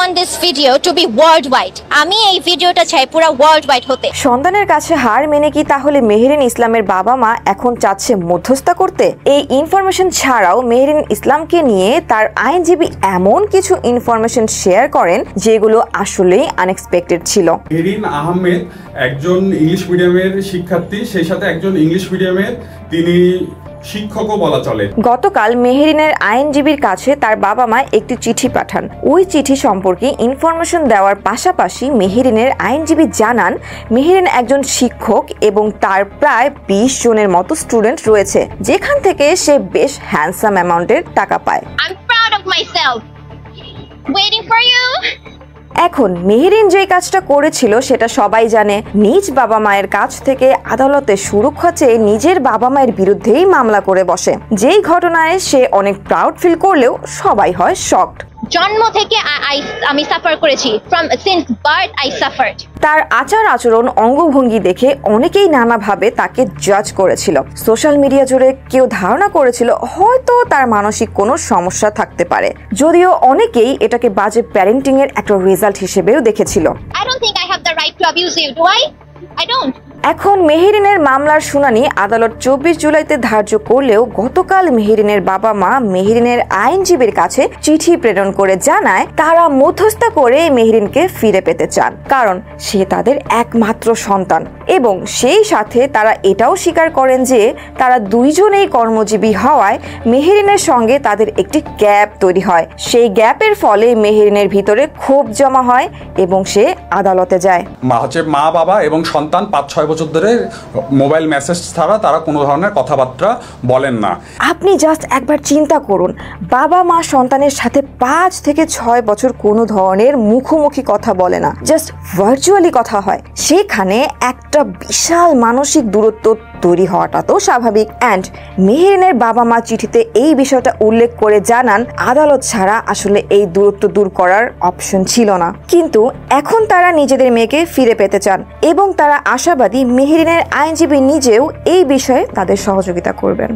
want this video to be worldwide. আমি এই ভিডিওটা চাই পুরো worldwide হতে। সন্তানের কাছে হার মেনে কি তাহলে মেহেরিন ইসলামের বাবা মা এখন চাচ্ছে মধ্যস্থতা করতে? এই ইনফরমেশন ছাড়াও মেহেরিন ইসলামকে নিয়ে তার আইনজীবী এমন কিছু ইনফরমেশন শেয়ার করেন যেগুলো আসলেই আনএক্সপেক্টেড ছিল। মেহেরিন আহমেদ একজন ইংলিশ মিডিয়ামের শিক্ষার্থী, সেই সাথে একজন ইংলিশ মিডিয়ামের তিনি শিক্ষকও বলা চলে। গতকাল মেহেরিনের আইনজীবীর কাছে তার বাবা মা একটি চিঠি পাঠান। ওই চিঠি সম্পর্কে ইনফরমেশন দেওয়ার পাশাপাশি মেহেরিনের আইনজীবী জানান মেহেরিন একজন শিক্ষক এবং তার প্রায় 20 জনের মতো স্টুডেন্ট রয়েছে, যেখান থেকে সে বেশ হ্যান্ডসাম অ্যামাউন্টের টাকা পায়। I'm proud of myself. Waiting for you. এখন মেহেরিন যে কাজটা করেছিল সেটা সবাই জানে। নিজ বাবা মায়ের কাছ থেকে আদালতে সুরক্ষা চেয়ে নিজের বাবা মায়ের বিরুদ্ধেই মামলা করে বসে। যেই ঘটনায় সে অনেক প্রাউড ফিল করলেও সবাই হয় শকড। জন্ম থেকে আমি সাফার করেছি, from since birth I suffered. তার আচার আচরণ অঙ্গভঙ্গি দেখে অনেকেই নানাভাবে তাকে জাজ করেছিল। সোশ্যাল মিডিয়া জুড়ে কেউ ধারণা করেছিল হয়তো তার মানসিক কোনো সমস্যা থাকতে পারে, যদিও অনেকেই এটাকে বাজে প্যারেন্টিং এর একটা রেজাল্ট হিসেবেও দেখেছিল। I don't think I have the right to abuse you, do I? I don't. এখন মেহেরিনের মামলার শুনানি আদালত 24 জুলাইতে ধার্য করলেও গতকাল মেহেরিনের বাবা মা মেহেরিনের আইনজীবীর কাছে চিঠি প্রেরণ করে জানায় তারা মধ্যস্থতা করে মেহেরিনকে ফিরে পেতে চান, কারণ সে তাদের একমাত্র সন্তান। এবং সেই সাথে তারা এটাও স্বীকার করেন যে তারা দুইজনেই কর্মজীবী হওয়ায় মেহেরিনের সঙ্গে তাদের একটি গ্যাপ তৈরি হয়। সেই গ্যাপের ফলে মেহেরিনের ভিতরে ক্ষোভ জমা হয় এবং সে আদালতে যায়। মা বাবা এবং সন্তান 5-6 বছর ধরে মোবাইল মেসেজ ছাড়া তারা কোনো ধরনের কথাবার্তা বলেন না। আপনি জাস্ট একবার চিন্তা করুন, বাবা মা সন্তানের সাথে 5 থেকে 6 বছর কোনো ধরনের মুখোমুখি কথা বলে না, জাস্ট ভার্চুয়ালি কথা হয়। সেখানে একটা বিশাল মানসিক দূরত্ব তৈরি হওয়াটা তো স্বাভাবিক। অ্যান্ড মেহেরিনের বাবা মা চিঠিতে এই বিষয়টা উল্লেখ করে জানান আদালত ছাড়া আসলে এই দূরত্ব দূর করার অপশন ছিল না। কিন্তু এখন তারা নিজেদের মেয়েকে ফিরে পেতে চান এবং তারা আশাবাদী মেহেরিনের আইনজীবী নিজেও এই বিষয়ে তাদের সহযোগিতা করবেন।